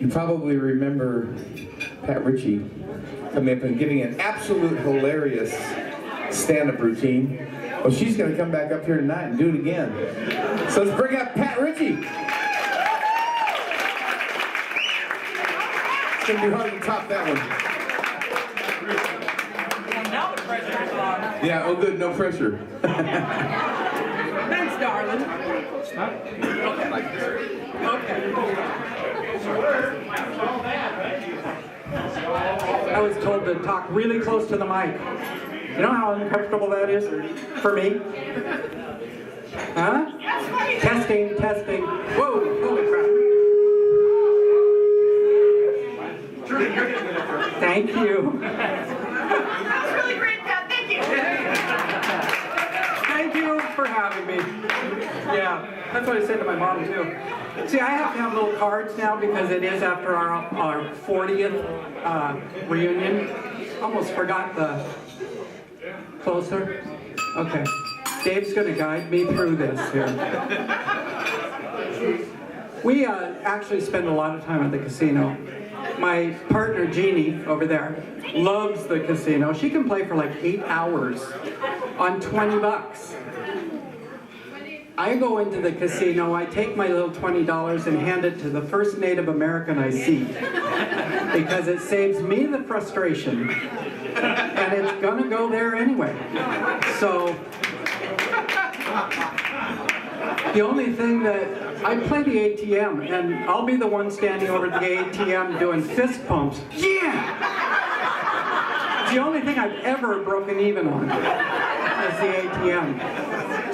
You probably remember Pat Ritchie coming up and giving an absolute hilarious stand-up routine. Well, she's going to come back up here tonight and do it again. So let's bring up Pat Ritchie. It's going to be hard to top that one. Now the pressure is on. Yeah, oh good, no pressure. Thanks, darling. Okay. I was told to talk really close to the mic. You know how uncomfortable that is for me? Huh? Testing, testing. Whoa, holy crap. Thank you. That was really great, Pat. Thank you. Thank you for having me. Yeah, that's what I said to my mom too. See, I have to have little cards now because it is after our 40th reunion. Almost forgot the closer. Okay, Dave's going to guide me through this here. We actually spend a lot of time at the casino. My partner Jeannie over there loves the casino. She can play for like 8 hours on $20. I go into the casino, I take my little $20 and hand it to the first Native American I see because it saves me the frustration and it's gonna go there anyway. So the only thing that I play the ATM and I'll be the one standing over the ATM doing fist pumps. Yeah! It's the only thing I've ever broken even on is the ATM.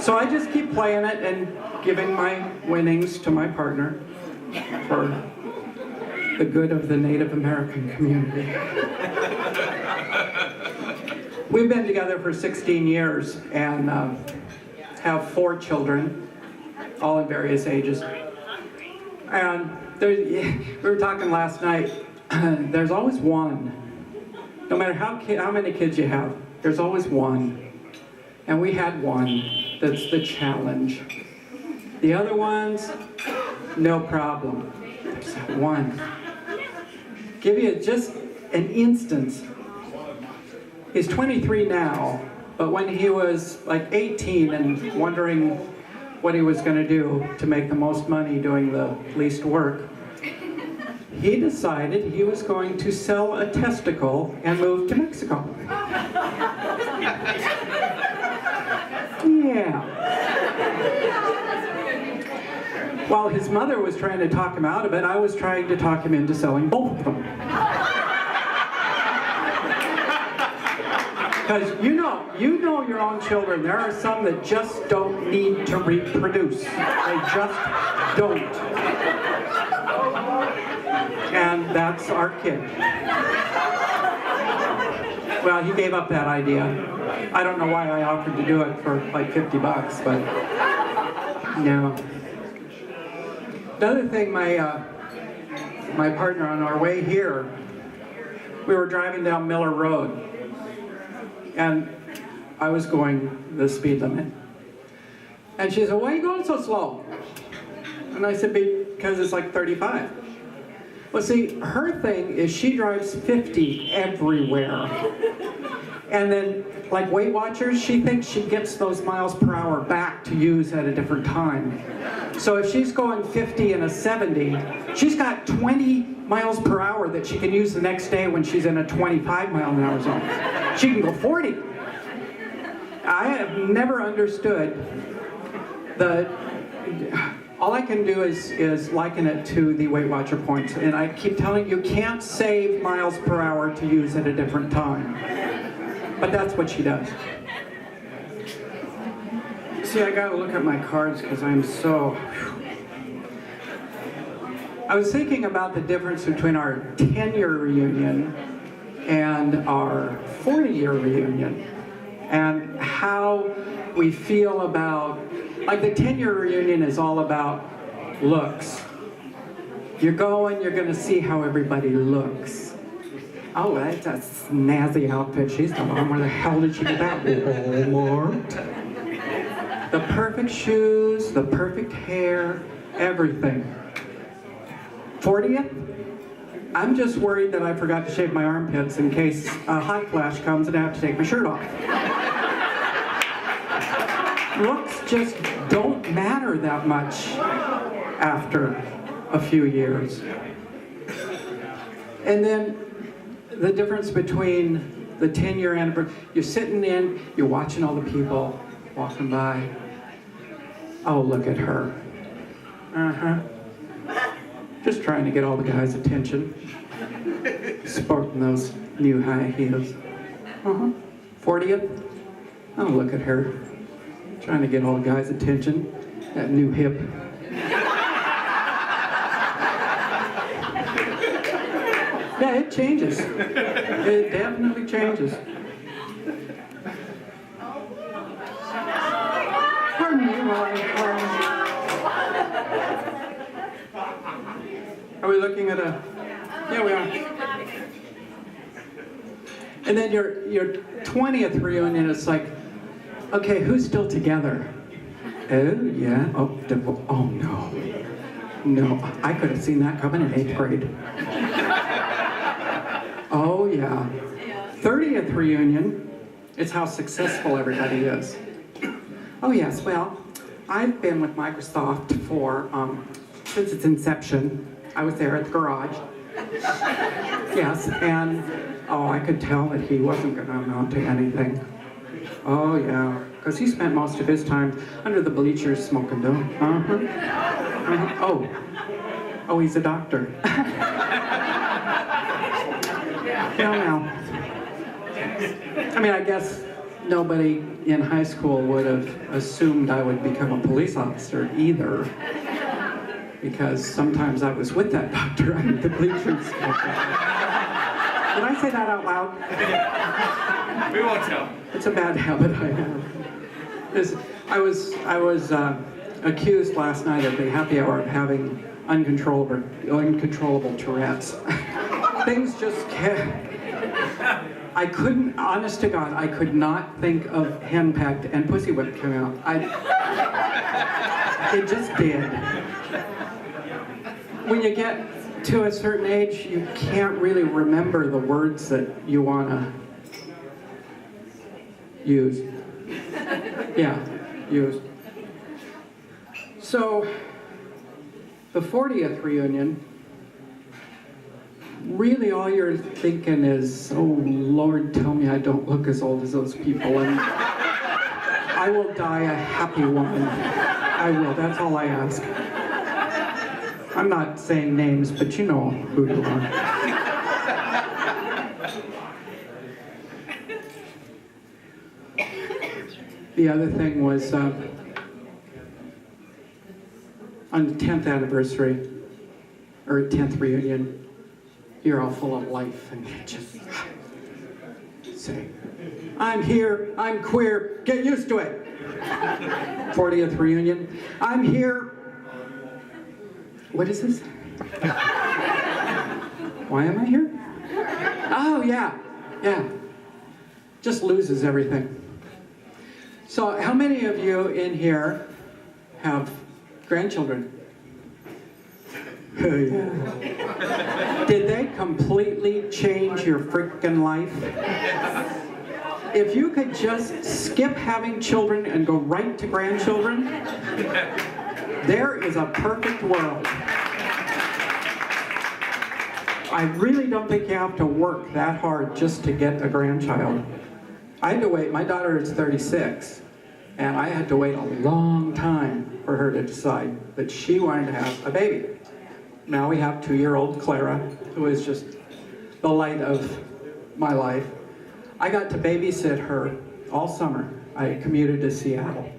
So I just keep playing it and giving my winnings to my partner for the good of the Native American community. We've been together for 16 years and have 4 children, all in various ages. And we were talking last night, there's always one. No matter how many kids you have, there's always one. And we had one. That's the challenge. The other ones, no problem. There's that one. Give you just an instance. He's 23 now, but when he was like 18 and wondering what he was going to do to make the most money doing the least work, he decided he was going to sell a testicle and move to Mexico. Yeah. While his mother was trying to talk him out of it, I was trying to talk him into selling both of them. Because you know your own children, there are some that just don't need to reproduce. They just don't. And that's our kid. Well, he gave up that idea. I don't know why I offered to do it for like $50, but no. Another thing, my partner on our way here, we were driving down Miller Road, and I was going the speed limit. And she said, "Why are you going so slow?" And I said, "Because it's like 35. Well, see, her thing is she drives 50 everywhere. And then, like Weight Watchers, she thinks she gets those miles per hour back to use at a different time. So if she's going 50 and a 70, she's got 20 miles per hour that she can use the next day when she's in a 25 mile an hour zone. She can go 40. I have never understood all I can do is liken it to the Weight Watcher points. And I keep telling you, can't save miles per hour to use at a different time. But that's what she does. See, I gotta look at my cards because I'm so... I was thinking about the difference between our 10-year reunion and our 40-year reunion. And how we feel about... Like the 10-year reunion is all about looks. You're gonna see how everybody looks. Oh, that's a snazzy outfit she's got on. Where the hell did she get that? Walmart. The perfect shoes, the perfect hair, everything. 40th? I'm just worried that I forgot to shave my armpits in case a hot flash comes and I have to take my shirt off. Looks just don't matter that much after a few years. And then the difference between the 10-year anniversary, you're sitting in, you're watching all the people walking by. Oh, look at her. Just trying to get all the guys' attention. Sporting those new high heels. 40th? Oh, look at her. Trying to get all the guys' attention. That new hip. Yeah, it changes. It definitely changes. Pardon me while Are we looking at a... Yeah, we are. And then your 20th reunion, it's like, okay, who's still together? Oh, yeah. Oh, no. No, I could have seen that coming in 8th grade. Oh, yeah. 30th reunion, it's how successful everybody is. Oh, yes, well, I've been with Microsoft for, since its inception. I was there at the garage. Yes, and, oh, I could tell that he wasn't going to amount to anything. Oh, yeah, because he spent most of his time under the bleachers smoking dope. Oh, he's a doctor. No. I mean, I guess nobody in high school would have assumed I would become a police officer either, because sometimes I was with that doctor under the bleachers. Did I say that out loud? We won't tell. It's a bad habit I have. I was accused last night at the happy hour of having uncontrollable Tourette's. Things just can't. I couldn't, honest to God, I could not think of henpecked and pussy whipped come out. It just did. When you get to a certain age, you can't really remember the words that you want to use. Yeah, use. So, the 40th reunion, really all you're thinking is, oh Lord, tell me I don't look as old as those people, and I will die a happy one. I will, that's all I ask. I'm not saying names, but you know who you are. The other thing was, on the 10th anniversary, or 10th reunion, you're all full of life, and you just say, I'm here, I'm queer, get used to it. 40th reunion, I'm here. What is this? Why am I here? Oh, yeah. Just loses everything. So how many of you in here have grandchildren? Yeah. Did they completely change your freaking life? If you could just skip having children and go right to grandchildren, there is a perfect world. I really don't think you have to work that hard just to get a grandchild. I had to wait, my daughter is 36, and I had to wait a long time for her to decide that she wanted to have a baby. Now we have 2-year-old Clara, who is just the light of my life. I got to babysit her all summer. I commuted to Seattle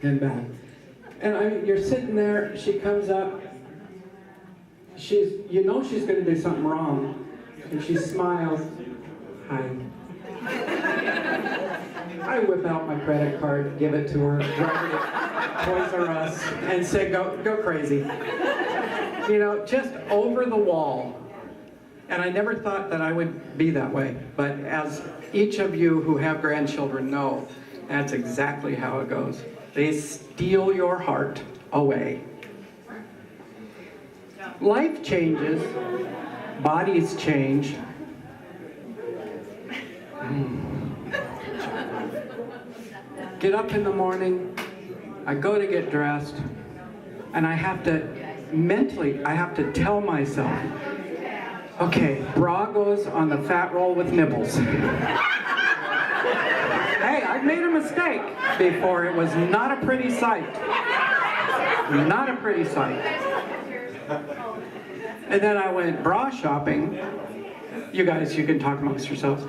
and back. And you're sitting there, she comes up, you know she's going to do something wrong, and she smiles. Hi. I whip out my credit card, give it to her, drive her to Toys R Us, and say, go crazy. You know, just over the wall. And I never thought that I would be that way, but as each of you who have grandchildren know, that's exactly how it goes. They steal your heart away. life changes, bodies change. Get up in the morning, I go to get dressed, and I have to tell myself, okay, bra goes on the fat roll with nibbles. Hey, I've made a mistake before. It was not a pretty sight. Not a pretty sight. And then I went bra shopping. You guys, you can talk amongst yourselves.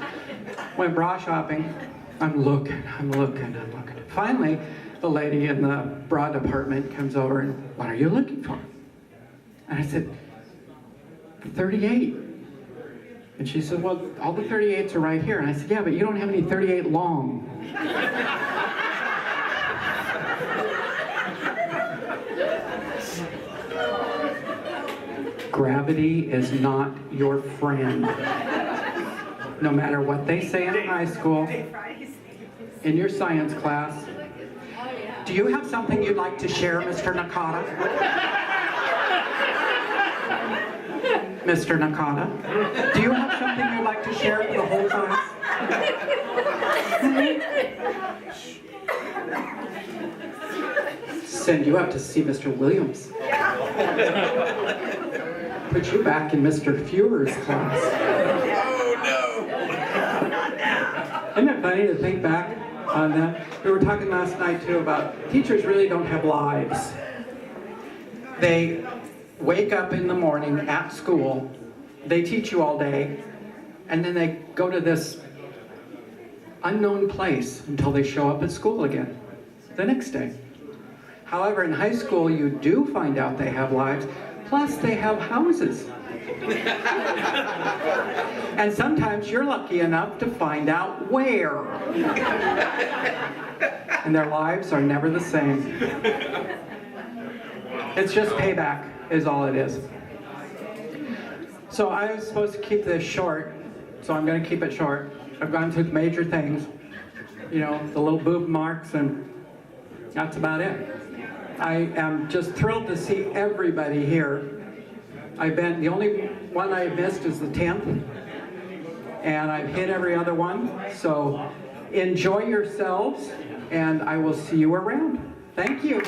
Went bra shopping. I'm looking. Finally, the lady in the bra department comes over and, what are you looking for? And I said, 38. And she said, well, all the 38s are right here. And I said, yeah, but you don't have any 38 long. Gravity is not your friend. No matter what they say in high school, in your science class. Do you have something you'd like to share, Mr. Nakata? Mr. Nakata, do you have something you'd like to share with the whole class? Send you out to see Mr. Williams. Put you back in Mr. Feuer's class. Oh no! Isn't it funny to think back on that? We were talking last night too about teachers really don't have lives. They wake up in the morning at school, they teach you all day, and then they go to this unknown place until they show up at school again the next day. However, in high school, you do find out they have lives, plus they have houses. And sometimes you're lucky enough to find out where. And their lives are never the same. It's just payback is all it is. So I was supposed to keep this short, so I'm going to keep it short. I've gone through the major things, you know, the little boob marks, and that's about it. I am just thrilled to see everybody here. The only one I missed is the 10th, and I've hit every other one. So enjoy yourselves, and I will see you around. Thank you.